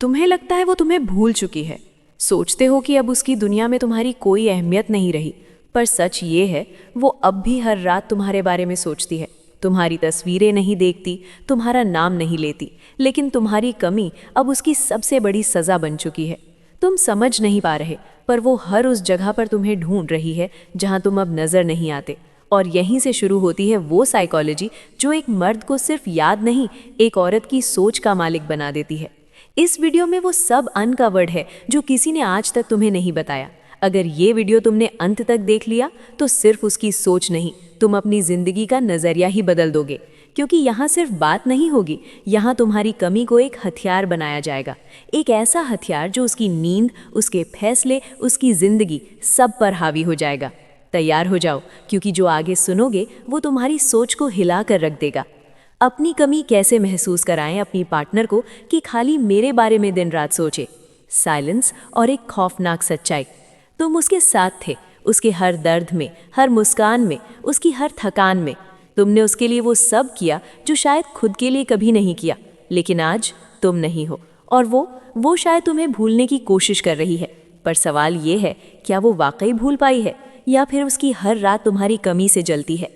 तुम्हें लगता है वो तुम्हें भूल चुकी है। सोचते हो कि अब उसकी दुनिया में तुम्हारी कोई अहमियत नहीं रही, पर सच ये है वो अब भी हर रात तुम्हारे बारे में सोचती है। तुम्हारी तस्वीरें नहीं देखती, तुम्हारा नाम नहीं लेती, लेकिन तुम्हारी कमी अब उसकी सबसे बड़ी सज़ा बन चुकी है। तुम समझ नहीं पा रहे, पर वो हर उस जगह पर तुम्हें ढूंढ रही है जहां तुम अब नज़र नहीं आते। और यहीं से शुरू होती है वो साइकोलॉजी जो एक मर्द को सिर्फ याद नहीं, एक औरत की सोच का मालिक बना देती है। इस वीडियो में वो सब अनकवर्ड है जो किसी ने आज तक तुम्हें नहीं बताया। अगर ये वीडियो तुमने अंत तक देख लिया तो सिर्फ उसकी सोच नहीं, तुम अपनी ज़िंदगी का नज़रिया ही बदल दोगे। क्योंकि यहाँ सिर्फ बात नहीं होगी, यहाँ तुम्हारी कमी को एक हथियार बनाया जाएगा। एक ऐसा हथियार जो उसकी नींद, उसके फैसले, उसकी ज़िंदगी सब पर हावी हो जाएगा। तैयार हो जाओ, क्योंकि जो आगे सुनोगे वो तुम्हारी सोच को हिला कर रख देगा। अपनी कमी कैसे महसूस कराएं अपनी पार्टनर को कि खाली मेरे बारे में दिन रात सोचे। साइलेंस और एक खौफनाक सच्चाई। तुम उसके साथ थे, उसके हर दर्द में, हर मुस्कान में, उसकी हर थकान में। तुमने उसके लिए वो सब किया जो शायद खुद के लिए कभी नहीं किया। लेकिन आज तुम नहीं हो, और वो शायद तुम्हें भूलने की कोशिश कर रही है। पर सवाल ये है, क्या वो वाकई भूल पाई है, या फिर उसकी हर रात तुम्हारी कमी से जलती है।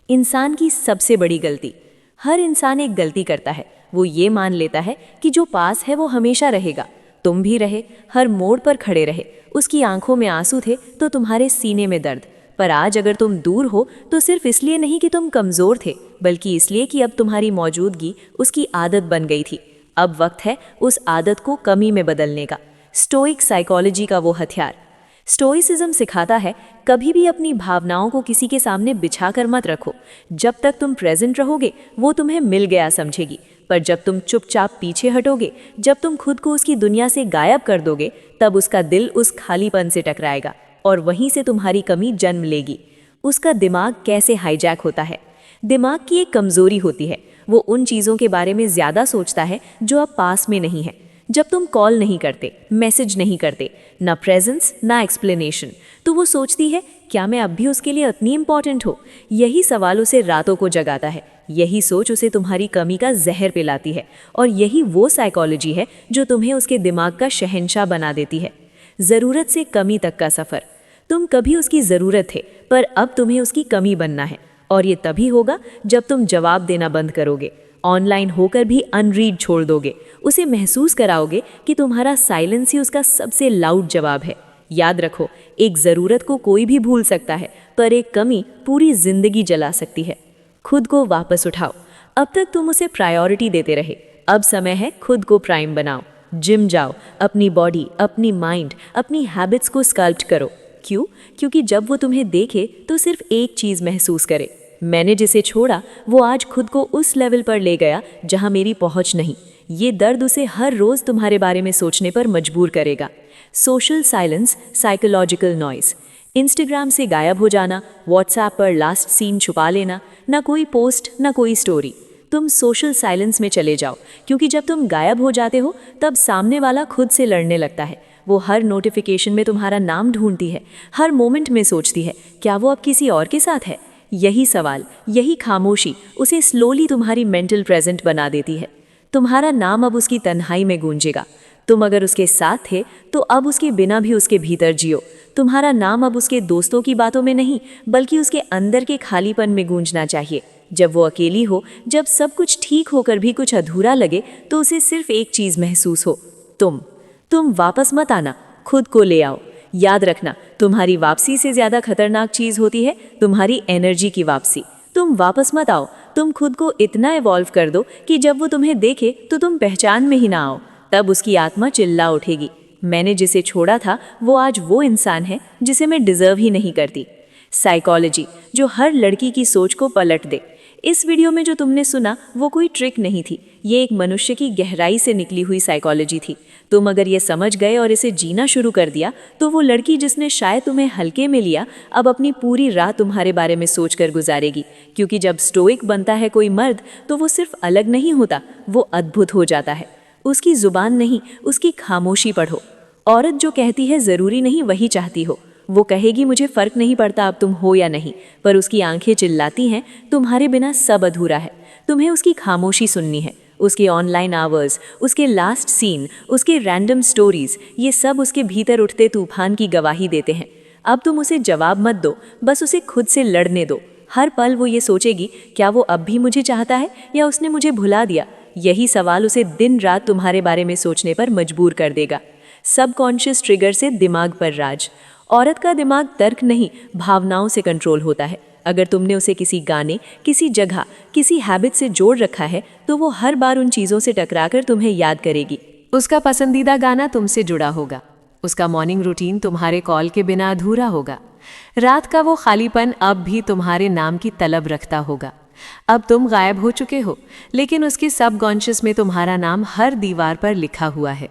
इंसान की सबसे बड़ी गलती, हर इंसान एक गलती करता है। वो ये मान लेता है कि जो पास है वो हमेशा रहेगा। तुम भी रहे, हर मोड़ पर खड़े रहे। उसकी आंखों में आंसू थे तो तुम्हारे सीने में दर्द। पर आज अगर तुम दूर हो तो सिर्फ इसलिए नहीं कि तुम कमज़ोर थे, बल्कि इसलिए कि अब तुम्हारी मौजूदगी उसकी आदत बन गई थी। अब वक्त है उस आदत को कमी में बदलने का। स्टोइक साइकोलॉजी का वो हथियार। स्टोइसिज्म सिखाता है, कभी भी अपनी भावनाओं को किसी के सामने बिछा कर मत रखो। जब तक तुम प्रेजेंट रहोगे वो तुम्हें मिल गया समझेगी, पर जब तुम चुपचाप पीछे हटोगे, जब तुम खुद को उसकी दुनिया से गायब कर दोगे, तब उसका दिल उस खालीपन से टकराएगा और वहीं से तुम्हारी कमी जन्म लेगी। उसका दिमाग कैसे हाईजैक होता है। दिमाग की एक कमज़ोरी होती है, वो उन चीज़ों के बारे में ज़्यादा सोचता है जो अब पास में नहीं है। जब तुम कॉल नहीं करते, मैसेज नहीं करते, ना प्रेजेंस ना एक्सप्लेनेशन, तो वो सोचती है, क्या मैं अब भी उसके लिए उतनी इम्पॉर्टेंट हो। यही सवाल उसे रातों को जगाता है। यही सोच उसे तुम्हारी कमी का जहर पिलाती है। और यही वो साइकोलॉजी है जो तुम्हें उसके दिमाग का शहंशाह बना देती है। ज़रूरत से कमी तक का सफ़र। तुम कभी उसकी ज़रूरत थे, पर अब तुम्हें उसकी कमी बनना है। और ये तभी होगा जब तुम जवाब देना बंद करोगे, ऑनलाइन होकर भी अनरीड छोड़ दोगे, उसे महसूस कराओगे कि तुम्हारा साइलेंस ही उसका सबसे लाउड जवाब है। याद रखो, एक ज़रूरत को कोई भी भूल सकता है, पर एक कमी पूरी ज़िंदगी जला सकती है। खुद को वापस उठाओ। अब तक तुम उसे प्रायोरिटी देते रहे, अब समय है खुद को प्राइम बनाओ। जिम जाओ, अपनी बॉडी, अपनी माइंड, अपनी हैबिट्स को स्कल्प्ट करो। क्यों? क्योंकि जब वो तुम्हें देखे तो सिर्फ एक चीज़ महसूस करे, मैंने जिसे छोड़ा वो आज खुद को उस लेवल पर ले गया जहां मेरी पहुंच नहीं। ये दर्द उसे हर रोज़ तुम्हारे बारे में सोचने पर मजबूर करेगा। Social silence, psychological noise. Instagram से गायब हो जाना, व्हाट्सएप पर लास्ट सीन छुपा लेना, ना कोई पोस्ट ना कोई स्टोरी। तुम सोशल साइलेंस में चले जाओ, क्योंकि जब तुम गायब हो जाते हो तब सामने वाला खुद से लड़ने लगता है। वो हर नोटिफिकेशन में तुम्हारा नाम ढूंढती है, हर मोमेंट में सोचती है, क्या वो अब किसी और के साथ है। यही सवाल, यही खामोशी उसे स्लोली तुम्हारी मेंटल प्रेजेंट बना देती है। तुम्हारा नाम अब उसकी तन्हाई में गूंजेगा। तुम अगर उसके साथ थे तो अब उसके बिना भी उसके भीतर जियो। तुम्हारा नाम अब उसके दोस्तों की बातों में नहीं, बल्कि उसके अंदर के खालीपन में गूंजना चाहिए। जब वो अकेली हो, जब सब कुछ ठीक होकर भी कुछ अधूरा लगे, तो उसे सिर्फ एक चीज़ महसूस हो, तुम वापस मत आना, खुद को ले आओ। याद रखना, तुम्हारी वापसी से ज़्यादा खतरनाक चीज़ होती है तुम्हारी एनर्जी की वापसी। तुम वापस मत आओ, तुम खुद को इतना इवॉल्व कर दो कि जब वो तुम्हें देखे तो तुम पहचान में ही ना आओ। तब उसकी आत्मा चिल्ला उठेगी, मैंने जिसे छोड़ा था वो आज वो इंसान है जिसे मैं डिज़र्व ही नहीं करती। साइकोलॉजी जो हर लड़की की सोच को पलट दे। इस वीडियो में जो तुमने सुना वो कोई ट्रिक नहीं थी, ये एक मनुष्य की गहराई से निकली हुई साइकोलॉजी थी। तुम अगर ये समझ गए और इसे जीना शुरू कर दिया, तो वो लड़की जिसने शायद तुम्हें हल्के में लिया, अब अपनी पूरी रात तुम्हारे बारे में सोचकर गुजारेगी। क्योंकि जब स्टोइक बनता है कोई मर्द, तो वो सिर्फ अलग नहीं होता, वो अद्भुत हो जाता है। उसकी जुबान नहीं, उसकी खामोशी पढ़ो। औरत जो कहती है ज़रूरी नहीं वही चाहती हो। वो कहेगी मुझे फ़र्क नहीं पड़ता अब तुम हो या नहीं, पर उसकी आंखें चिल्लाती हैं तुम्हारे बिना सब अधूरा है। तुम्हें उसकी खामोशी सुननी है, उसके ऑनलाइन आवर्स, उसके लास्ट सीन, उसके रैंडम स्टोरीज, ये सब उसके भीतर उठते तूफान की गवाही देते हैं। अब तुम उसे जवाब मत दो, बस उसे खुद से लड़ने दो। हर पल वो ये सोचेगी, क्या वो अब भी मुझे चाहता है या उसने मुझे भुला दिया। यही सवाल उसे दिन रात तुम्हारे बारे में सोचने पर मजबूर कर देगा। सबकॉन्शियस ट्रिगर से दिमाग पर राज। औरत का दिमाग तर्क नहीं, भावनाओं से कंट्रोल होता है। अगर तुमने उसे किसी गाने, किसी जगह, किसी हैबिट से जोड़ रखा है तो वो हर बार उन चीज़ों से टकराकर तुम्हें याद करेगी। उसका पसंदीदा गाना तुमसे जुड़ा होगा, उसका मॉर्निंग रूटीन तुम्हारे कॉल के बिना अधूरा होगा, रात का वो खालीपन अब भी तुम्हारे नाम की तलब रखता होगा। अब तुम गायब हो चुके हो, लेकिन उसके सबकॉन्शियस में तुम्हारा नाम हर दीवार पर लिखा हुआ है।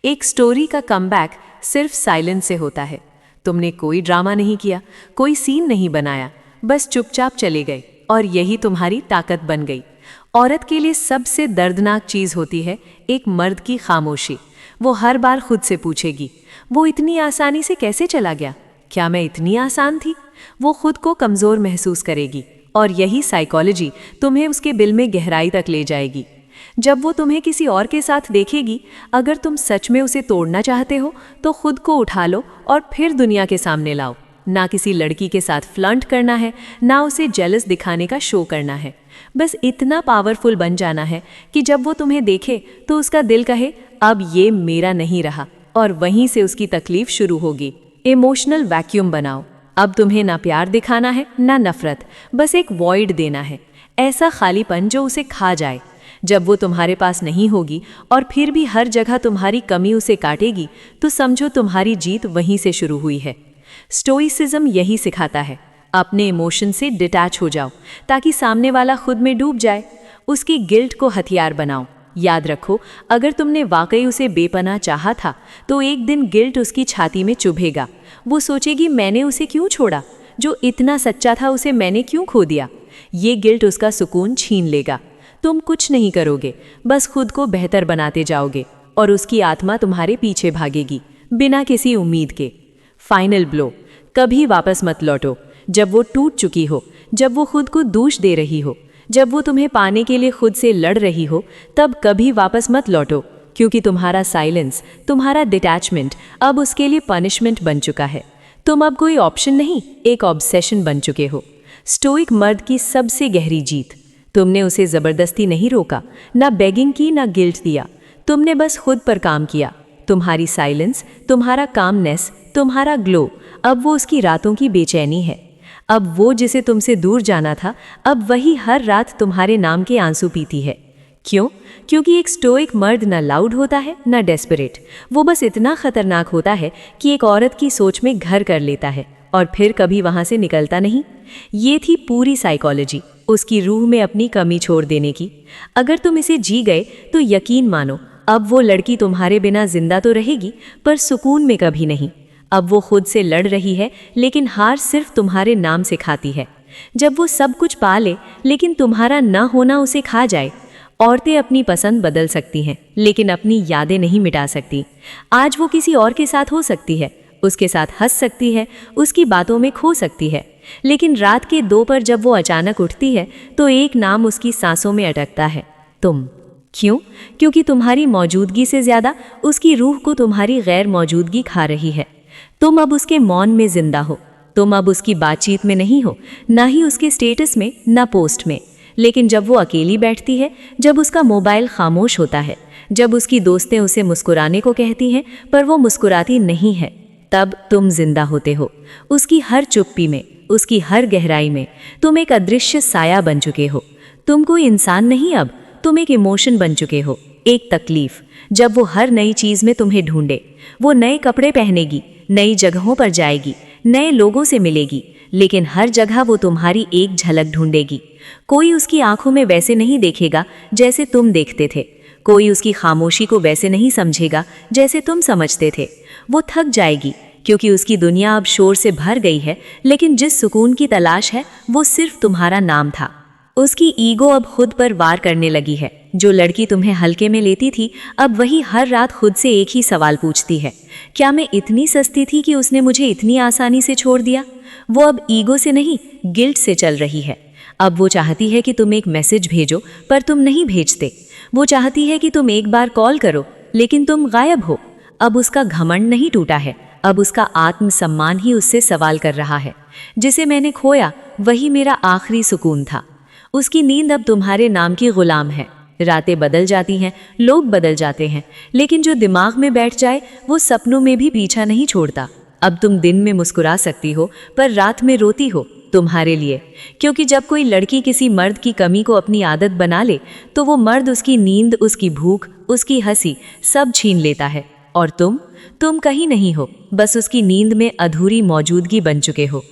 एक स्टोरी का कमबैक सिर्फ साइलेंस से होता है। तुमने कोई ड्रामा नहीं किया, कोई सीन नहीं बनाया, बस चुपचाप चले गए और यही तुम्हारी ताकत बन गई। औरत के लिए सबसे दर्दनाक चीज़ होती है एक मर्द की खामोशी। वो हर बार खुद से पूछेगी, वो इतनी आसानी से कैसे चला गया? क्या मैं इतनी आसान थी? वो खुद को कमज़ोर महसूस करेगी और यही साइकोलॉजी तुम्हें उसके दिल में गहराई तक ले जाएगी। जब वो तुम्हें किसी और के साथ देखेगी, अगर तुम सच में उसे तोड़ना चाहते हो तो खुद को उठा लो और फिर दुनिया के सामने लाओ। ना किसी लड़की के साथ फ्लर्ट करना है, ना उसे जेलस दिखाने का शो करना है। बस इतना पावरफुल बन जाना है कि जब वो तुम्हें देखे तो उसका दिल कहे, अब ये मेरा नहीं रहा, और वहीं से उसकी तकलीफ शुरू होगी। इमोशनल वैक्यूम बनाओ। अब तुम्हें ना प्यार दिखाना है ना नफरत, बस एक वॉइड देना है, ऐसा खालीपन जो उसे खा जाए। जब वो तुम्हारे पास नहीं होगी और फिर भी हर जगह तुम्हारी कमी उसे काटेगी, तो समझो तुम्हारी जीत वहीं से शुरू हुई है। स्टोइसिज्म यही सिखाता है, अपने इमोशन से डिटैच हो जाओ ताकि सामने वाला खुद में डूब जाए। उसकी गिल्ट को हथियार बनाओ। याद रखो, अगर तुमने वाकई उसे बेपनाह चाहा था तो एक दिन गिल्ट उसकी छाती में चुभेगा। वो सोचेगी, मैंने उसे क्यों छोड़ा? जो इतना सच्चा था उसे मैंने क्यों खो दिया? ये गिल्ट उसका सुकून छीन लेगा। तुम कुछ नहीं करोगे, बस खुद को बेहतर बनाते जाओगे और उसकी आत्मा तुम्हारे पीछे भागेगी बिना किसी उम्मीद के। फाइनल ब्लो, कभी वापस मत लौटो। जब वो टूट चुकी हो, जब वो खुद को दोष दे रही हो, जब वो तुम्हें पाने के लिए खुद से लड़ रही हो, तब कभी वापस मत लौटो, क्योंकि तुम्हारा साइलेंस, तुम्हारा डिटैचमेंट अब उसके लिए पनिशमेंट बन चुका है। तुम अब कोई ऑप्शन नहीं, एक ऑब्सेशन बन चुके हो। स्टोइक मर्द की सबसे गहरी जीत। तुमने उसे ज़बरदस्ती नहीं रोका, ना बेगिंग की, ना गिल्ट दिया। तुमने बस खुद पर काम किया। तुम्हारी साइलेंस, तुम्हारा कामनेस, तुम्हारा ग्लो, अब वो उसकी रातों की बेचैनी है। अब वो जिसे तुमसे दूर जाना था, अब वही हर रात तुम्हारे नाम के आंसू पीती है। क्यों? क्योंकि एक स्टोइक मर्द ना लाउड होता है ना डेस्परेट। वो बस इतना खतरनाक होता है कि एक औरत की सोच में घर कर लेता है और फिर कभी वहाँ से निकलता नहीं। ये थी पूरी साइकोलॉजी, उसकी रूह में अपनी कमी छोड़ देने की। अगर तुम इसे जी गए तो यकीन मानो, अब वो लड़की तुम्हारे बिना जिंदा तो रहेगी पर सुकून में कभी नहीं। अब वो खुद से लड़ रही है, लेकिन हार सिर्फ तुम्हारे नाम से खाती है। जब वो सब कुछ पा ले लेकिन तुम्हारा ना होना उसे खा जाए। औरतें अपनी पसंद बदल सकती हैं, लेकिन अपनी यादें नहीं मिटा सकती। आज वो किसी और के साथ हो सकती है, उसके साथ हंस सकती है, उसकी बातों में खो सकती है, लेकिन रात के 2 पर जब वो अचानक उठती है तो एक नाम उसकी सांसों में अटकता है, तुम। क्यों? क्योंकि तुम्हारी मौजूदगी से ज़्यादा उसकी रूह को तुम्हारी गैर मौजूदगी खा रही है। तुम अब उसके मौन में जिंदा हो। तुम अब उसकी बातचीत में नहीं हो, ना ही उसके स्टेटस में, ना पोस्ट में। लेकिन जब वो अकेली बैठती है, जब उसका मोबाइल खामोश होता है, जब उसकी दोस्तें उसे मुस्कुराने को कहती हैं पर वो मुस्कुराती नहीं है, तब तुम जिंदा होते हो। उसकी हर चुप्पी में, उसकी हर गहराई में तुम एक अदृश्य साया बन चुके हो। तुम कोई इंसान नहीं, अब तुम एक इमोशन बन चुके हो, एक तकलीफ। जब वो हर नई चीज़ में तुम्हें ढूंढे, वो नए कपड़े पहनेगी, नई जगहों पर जाएगी, नए लोगों से मिलेगी, लेकिन हर जगह वो तुम्हारी एक झलक ढूंढेगी। कोई उसकी आंखों में वैसे नहीं देखेगा जैसे तुम देखते थे। कोई उसकी खामोशी को वैसे नहीं समझेगा जैसे तुम समझते थे। वो थक जाएगी क्योंकि उसकी दुनिया अब शोर से भर गई है, लेकिन जिस सुकून की तलाश है वो सिर्फ तुम्हारा नाम था। उसकी ईगो अब खुद पर वार करने लगी है। जो लड़की तुम्हें हल्के में लेती थी, अब वही हर रात खुद से एक ही सवाल पूछती है, क्या मैं इतनी सस्ती थी कि उसने मुझे इतनी आसानी से छोड़ दिया? वो अब ईगो से नहीं, गिल्ट से चल रही है। अब वो चाहती है कि तुम एक मैसेज भेजो, पर तुम नहीं भेजते। वो चाहती है कि तुम एक बार कॉल करो, लेकिन तुम गायब हो। अब उसका घमंड नहीं टूटा है, अब उसका आत्मसम्मान ही उससे सवाल कर रहा है। जिसे मैंने खोया वही मेरा आखिरी सुकून था। उसकी नींद अब तुम्हारे नाम की गुलाम है। रातें बदल जाती हैं, लोग बदल जाते हैं, लेकिन जो दिमाग में बैठ जाए वो सपनों में भी पीछा नहीं छोड़ता। अब तुम दिन में मुस्कुरा सकती हो, पर रात में रोती हो तुम्हारे लिए, क्योंकि जब कोई लड़की किसी मर्द की कमी को अपनी आदत बना ले तो वो मर्द उसकी नींद, उसकी भूख, उसकी हंसी सब छीन लेता है। और तुम कहीं नहीं हो, बस उसकी नींद में अधूरी मौजूदगी बन चुके हो।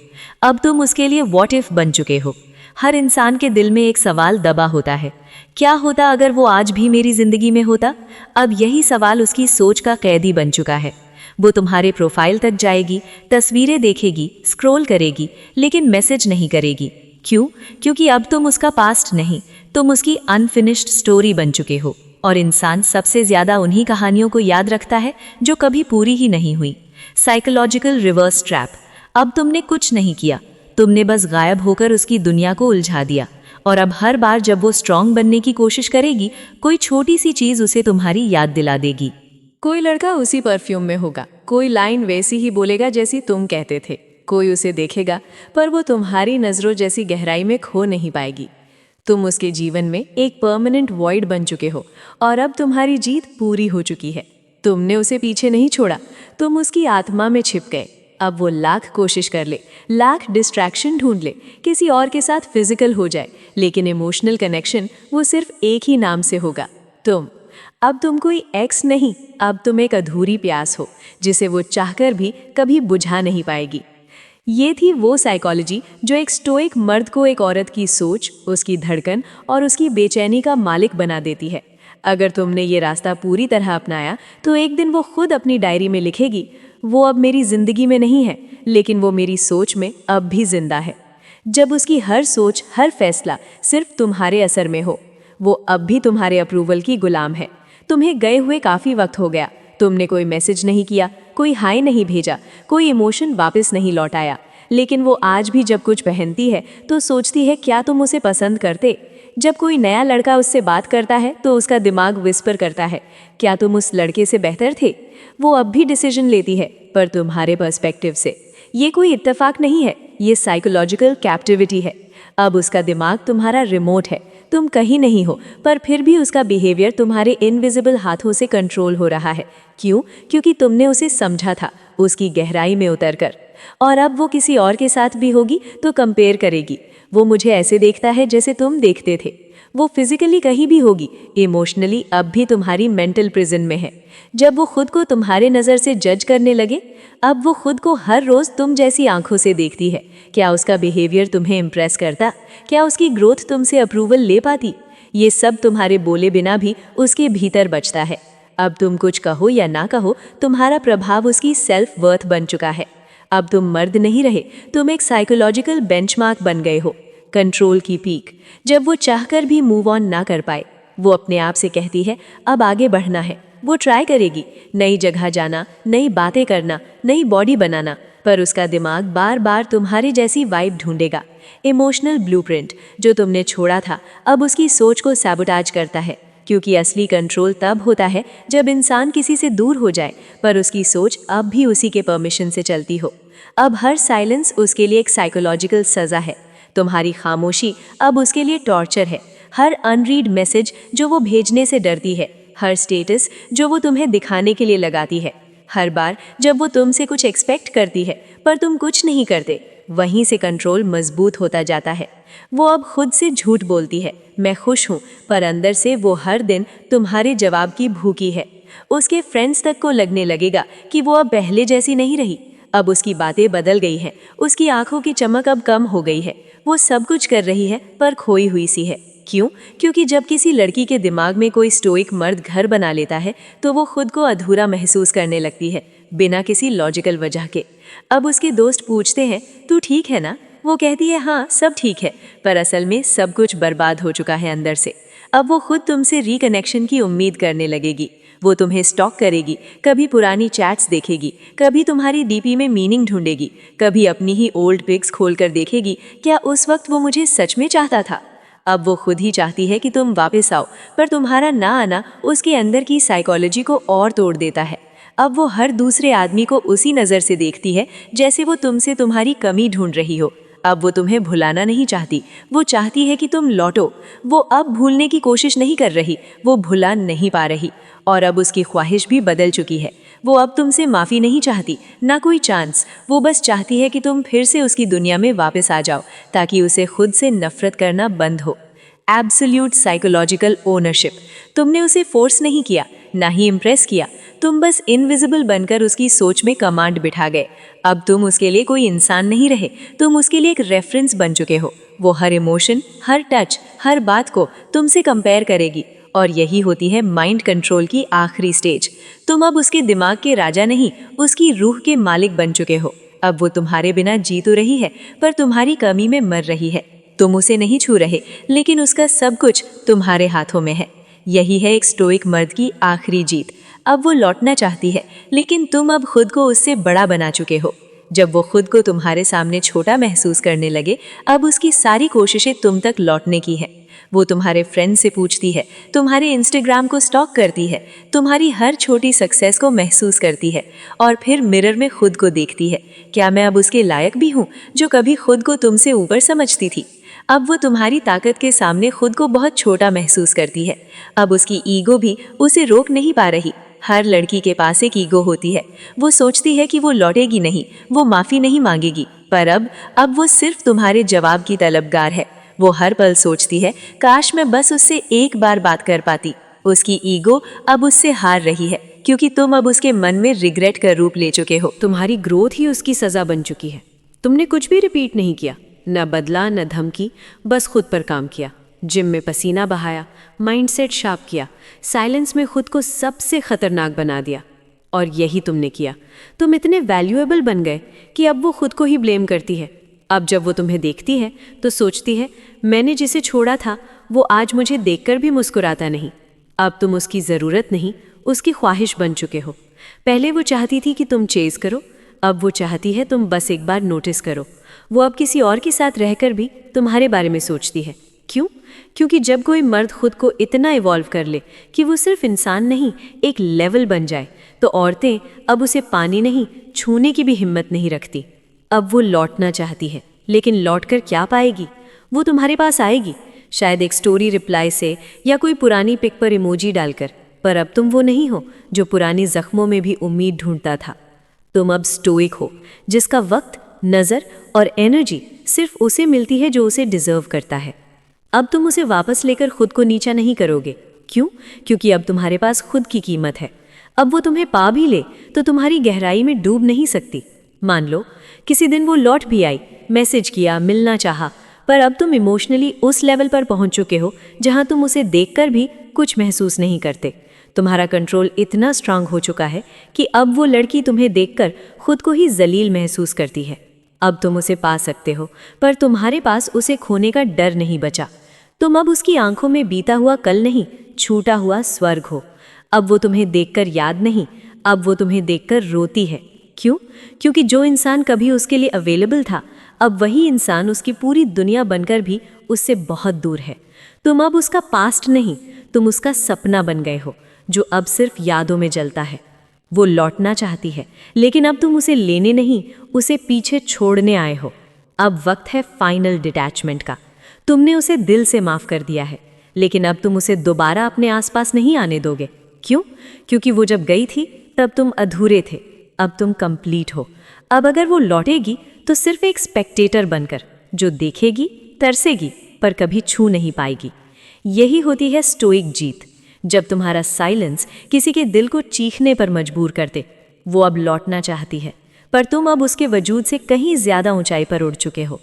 अब तुम उसके लिए व्हाट इफ बन चुके हो। हर इंसान के दिल में एक सवाल दबा होता है, क्या होता अगर वो आज भी मेरी जिंदगी में होता। अब यही सवाल उसकी सोच का कैदी बन चुका है। वो तुम्हारे प्रोफाइल तक जाएगी, तस्वीरें देखेगी, स्क्रॉल करेगी, लेकिन मैसेज नहीं करेगी। क्यों? क्योंकि अब तुम उसका पास्ट नहीं, तुम उसकी अनफिनिश्ड स्टोरी बन चुके हो। और इंसान सबसे ज्यादा उन्हीं कहानियों को याद रखता है जो कभी पूरी ही नहीं हुई। Psychological reverse trap. अब तुमने कुछ नहीं किया, तुमने बस गायब होकर उसकी दुनिया को उलझा दिया। और अब हर बार जब वो स्ट्रांग बनने की कोशिश करेगी, कोई छोटी सी चीज उसे तुम्हारी याद दिला देगी। कोई लड़का उसी परफ्यूम में होगा, कोई लाइन वैसी ही बोलेगा जैसी तुम कहते थे, कोई उसे देखेगा पर वो तुम्हारी नज़रों जैसी गहराई में खो नहीं पाएगी। तुम उसके जीवन में एक परमानेंट वॉइड बन चुके हो और अब तुम्हारी जीत पूरी हो चुकी है। तुमने उसे पीछे नहीं छोड़ा, तुम उसकी आत्मा में छिप गए। अब वो लाख कोशिश कर ले, लाख डिस्ट्रैक्शन ढूंढ ले, किसी और के साथ फिजिकल हो जाए, लेकिन इमोशनल कनेक्शन वो सिर्फ एक ही नाम से होगा, तुम। अब तुम कोई एक्स नहीं, अब तुम एक अधूरी प्यास हो जिसे वो चाहकर भी कभी बुझा नहीं पाएगी। ये थी वो साइकोलॉजी जो एक स्टोइक मर्द को एक औरत की सोच, उसकी धड़कन और उसकी बेचैनी का मालिक बना देती है। अगर तुमने ये रास्ता पूरी तरह अपनाया तो एक दिन वो खुद अपनी डायरी में लिखेगी, वो अब मेरी जिंदगी में नहीं है, लेकिन वो मेरी सोच में अब भी जिंदा है। जब उसकी हर सोच, हर फैसला सिर्फ तुम्हारे असर में हो, वो अब भी तुम्हारे अप्रूवल की गुलाम है। तुम्हें गए हुए काफ़ी वक्त हो गया, तुमने कोई मैसेज नहीं किया, कोई हाय नहीं भेजा, कोई इमोशन वापस नहीं लौटाया, लेकिन वो आज भी जब कुछ पहनती है तो सोचती है क्या तुम उसे पसंद करते। जब कोई नया लड़का उससे बात करता है तो उसका दिमाग विस्पर करता है, क्या तुम उस लड़के से बेहतर थे। वो अब भी डिसीजन लेती है, पर तुम्हारे पर्सपेक्टिव से। ये कोई इत्तेफाक नहीं है, ये साइकोलॉजिकल कैप्टिविटी है। अब उसका दिमाग तुम्हारा रिमोट है, तुम कहीं नहीं हो, पर फिर भी उसका बिहेवियर तुम्हारे इनविजिबल हाथों से कंट्रोल हो रहा है। क्यों? क्योंकि तुमने उसे समझा था, उसकी गहराई में उतरकर। और अब वो किसी और के साथ भी होगी तो कंपेयर करेगी, वो मुझे ऐसे देखता है जैसे तुम देखते थे। वो फिजिकली कहीं भी होगी, इमोशनली अब भी तुम्हारी मेंटल प्रिजन में है। जब वो खुद को तुम्हारे नज़र से जज करने लगे, अब वो खुद को हर रोज़ तुम जैसी आंखों से देखती है। क्या उसका बिहेवियर तुम्हें इम्प्रेस करता? क्या उसकी ग्रोथ तुमसे अप्रूवल ले पाती? ये सब तुम्हारे बोले बिना भी उसके भीतर बचता है। अब तुम कुछ कहो या ना कहो, तुम्हारा प्रभाव उसकी सेल्फ वर्थ बन चुका है। अब तुम मर्द नहीं रहे, तुम एक साइकोलॉजिकल बेंचमार्क बन गए हो, कंट्रोल की पीक। जब वो चाहकर भी मूव ऑन ना कर पाए, वो अपने आप से कहती है अब आगे बढ़ना है। वो ट्राई करेगी, नई जगह जाना, नई बातें करना, नई बॉडी बनाना, पर उसका दिमाग बार बार तुम्हारी जैसी वाइब ढूंढेगा। इमोशनल ब्लूप्रिंट जो तुमने छोड़ा था अब उसकी सोच को सैबोटाज करता है, क्योंकि असली कंट्रोल तब होता है जब इंसान किसी से दूर हो जाए, पर उसकी सोच अब भी उसी के परमिशन से चलती हो। अब हर साइलेंस उसके लिए एक साइकोलॉजिकल सज़ा है, तुम्हारी खामोशी अब उसके लिए टॉर्चर है। हर अनरीड मैसेज जो वो भेजने से डरती है, हर स्टेटस जो वो तुम्हें दिखाने के लिए लगाती है, हर बार जब वो तुमसे कुछ एक्सपेक्ट करती है पर तुम कुछ नहीं करते, वहीं से कंट्रोल मजबूत होता जाता है। वो अब खुद से झूठ बोलती है, मैं खुश हूँ, पर अंदर से वो हर दिन तुम्हारे जवाब की भूखी है। उसके फ्रेंड्स तक को लगने लगेगा कि वो अब पहले जैसी नहीं रही, अब उसकी बातें बदल गई हैं, उसकी आंखों की चमक अब कम हो गई है। वो सब कुछ कर रही है पर खोई हुई सी है। क्यों? क्योंकि जब किसी लड़की के दिमाग में कोई स्टोइक मर्द घर बना लेता है तो वो खुद को अधूरा महसूस करने लगती है, बिना किसी लॉजिकल वजह के। अब उसके दोस्त पूछते हैं तू ठीक है ना? वो कहती है हाँ सब ठीक है, पर असल में सब कुछ बर्बाद हो चुका है अंदर से। अब वो खुद तुमसे रिकनेक्शन की उम्मीद करने लगेगी। वो तुम्हें स्टॉक करेगी, कभी पुरानी चैट्स देखेगी, कभी तुम्हारी डीपी में मीनिंग ढूंढेगी, कभी अपनी ही ओल्ड पिक्स खोलकर देखेगी, क्या उस वक्त वो मुझे सच में चाहता था। अब वो खुद ही चाहती है कि तुम वापस आओ, पर तुम्हारा ना आना उसके अंदर की साइकोलॉजी को और तोड़ देता है। अब वो हर दूसरे आदमी को उसी नज़र से देखती है जैसे वो तुमसे तुम्हारी कमी ढूंढ रही हो। अब वो तुम्हें भुलाना नहीं चाहती, वो चाहती है कि तुम लौटो। वो अब भूलने की कोशिश नहीं कर रही, वो भुला नहीं पा रही। और अब उसकी ख्वाहिश भी बदल चुकी है। वो अब तुमसे माफ़ी नहीं चाहती, ना कोई चांस। वो बस चाहती है कि तुम फिर से उसकी दुनिया में वापस आ जाओ, ताकि उसे खुद से नफरत करना बंद हो। Absolute psychological ownership. तुमने उसे फोर्स नहीं किया, ना ही इम्प्रेस किया। तुम बस इनविजिबल बनकर उसकी सोच में कमांड बिठा गए। अब तुम उसके लिए कोई इंसान नहीं रहे, तुम उसके लिए एक रेफरेंस बन चुके हो। वो हर इमोशन, हर टच, हर बात को तुमसे कंपेयर करेगी। और यही होती है माइंड कंट्रोल की आखिरी स्टेज। तुम अब उसके दिमाग के राजा नहीं, उसकी रूह के मालिक बन चुके हो। अब वो तुम्हारे बिना जी तो रही है, पर तुम्हारी कमी में मर रही है। तुम उसे नहीं छू रहे, लेकिन उसका सब कुछ तुम्हारे हाथों में है। यही है एक स्टोइक मर्द की आखिरी जीत। अब वो लौटना चाहती है, लेकिन तुम अब खुद को उससे बड़ा बना चुके हो। जब वो खुद को तुम्हारे सामने छोटा महसूस करने लगे, अब उसकी सारी कोशिशें तुम तक लौटने की है। वो तुम्हारे फ्रेंड से पूछती है, तुम्हारे इंस्टाग्राम को स्टॉक करती है, तुम्हारी हर छोटी सक्सेस को महसूस करती है, और फिर मिरर में खुद को देखती है। क्या मैं अब उसके लायक भी हूँ, जो कभी खुद को तुमसे ऊपर समझती थी? अब वो तुम्हारी ताकत के सामने खुद को बहुत छोटा महसूस करती है। अब उसकी ईगो भी उसे रोक नहीं पा रही। हर लड़की के पास एक ईगो होती है। वो सोचती है कि वो लौटेगी नहीं, वो माफ़ी नहीं मांगेगी, पर अब वो सिर्फ तुम्हारे जवाब की तलबगार है। वो हर पल सोचती है, काश मैं बस उससे एक बार बात कर पाती। उसकी ईगो अब उससे हार रही है, क्योंकि तुम अब उसके मन में रिग्रेट का रूप ले चुके हो। तुम्हारी ग्रोथ ही उसकी सज़ा बन चुकी है। तुमने कुछ भी रिपीट नहीं किया, न बदला न धमकी, बस खुद पर काम किया। जिम में पसीना बहाया, माइंडसेट शार्प किया, साइलेंस में खुद को सबसे खतरनाक बना दिया। और यही तुमने किया। तुम इतने वैल्यूएबल बन गए कि अब वो खुद को ही ब्लेम करती है। अब जब वो तुम्हें देखती है तो सोचती है, मैंने जिसे छोड़ा था वो आज मुझे देखकर भी मुस्कुराता नहीं। अब तुम उसकी ज़रूरत नहीं, उसकी ख्वाहिश बन चुके हो। पहले वो चाहती थी कि तुम चेज़ करो, अब वो चाहती है तुम बस एक बार नोटिस करो। वो अब किसी और के साथ रहकर भी तुम्हारे बारे में सोचती है। क्यों? क्योंकि जब कोई मर्द खुद को इतना इवॉल्व कर ले कि वो सिर्फ इंसान नहीं, एक लेवल बन जाए, तो औरतें अब उसे पानी नहीं, छूने की भी हिम्मत नहीं रखती। अब वो लौटना चाहती है, लेकिन लौटकर क्या पाएगी? वो तुम्हारे पास आएगी, शायद एक स्टोरी रिप्लाई से या कोई पुरानी पिक पर इमोजी डालकर। पर अब तुम वो नहीं हो जो पुरानी जख्मों में भी उम्मीद ढूंढता था। तुम अब स्टोइक हो, जिसका वक्त, नज़र और एनर्जी सिर्फ उसे मिलती है जो उसे डिजर्व करता है। अब तुम उसे वापस लेकर खुद को नीचा नहीं करोगे। क्यों? क्योंकि अब तुम्हारे पास खुद की कीमत है। अब वो तुम्हें पा भी ले तो तुम्हारी गहराई में डूब नहीं सकती। मान लो किसी दिन वो लौट भी आई, मैसेज किया, मिलना चाहा, पर अब तुम इमोशनली उस लेवल पर पहुंच चुके हो जहां तुम उसे देखकर भी कुछ महसूस नहीं करते। तुम्हारा कंट्रोल इतना स्ट्रांग हो चुका है कि अब वो लड़की तुम्हें देखकर खुद को ही जलील महसूस करती है। अब तुम उसे पा सकते हो, पर तुम्हारे पास उसे खोने का डर नहीं बचा। तुम अब उसकी आंखों में बीता हुआ कल नहीं, छूटा हुआ स्वर्ग हो। अब वो तुम्हें देखकर याद नहीं, अब वो तुम्हें देखकर रोती है। क्यों? क्योंकि जो इंसान कभी उसके लिए अवेलेबल था, अब वही इंसान उसकी पूरी दुनिया बनकर भी उससे बहुत दूर है। तुम अब उसका पास्ट नहीं, तुम उसका सपना बन गए हो, जो अब सिर्फ यादों में जलता है। वो लौटना चाहती है, लेकिन अब तुम उसे लेने नहीं, उसे पीछे छोड़ने आए हो। अब वक्त है फाइनल डिटैचमेंट का। तुमने उसे दिल से माफ़ कर दिया है, लेकिन अब तुम उसे दोबारा अपने आसपास नहीं आने दोगे। क्यों? क्योंकि वो जब गई थी तब तुम अधूरे थे, अब तुम कंप्लीट हो। अब अगर वो लौटेगी तो सिर्फ एक स्पेक्टेटर बनकर, जो देखेगी, तरसेगी, पर कभी छू नहीं पाएगी। यही होती है स्टोइक जीत। जब तुम्हारा साइलेंस किसी के दिल को चीखने पर मजबूर कर दे। वो अब लौटना चाहती है, पर तुम अब उसके वजूद से कहीं ज़्यादा ऊंचाई पर उड़ चुके हो।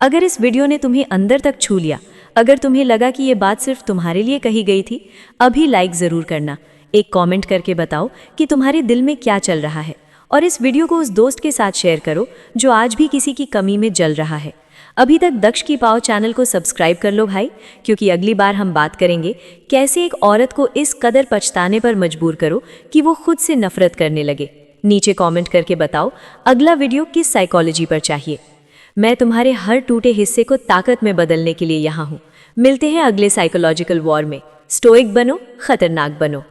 अगर इस वीडियो ने तुम्हें अंदर तक छू लिया, अगर तुम्हें लगा कि ये बात सिर्फ तुम्हारे लिए कही गई थी, अभी लाइक ज़रूर करना। एक कमेंट करके बताओ कि तुम्हारे दिल में क्या चल रहा है, और इस वीडियो को उस दोस्त के साथ शेयर करो जो आज भी किसी की कमी में जल रहा है। अभी तक दक्ष की पाव चैनल को सब्सक्राइब कर लो भाई, क्योंकि अगली बार हम बात करेंगे कैसे एक औरत को इस कदर पछताने पर मजबूर करो कि वो खुद से नफरत करने लगे। नीचे कमेंट करके बताओ अगला वीडियो किस साइकोलॉजी पर चाहिए। मैं तुम्हारे हर टूटे हिस्से को ताकत में बदलने के लिए यहाँ हूँ। मिलते हैं अगले साइकोलॉजिकल वॉर में। स्टोइक बनो, खतरनाक बनो।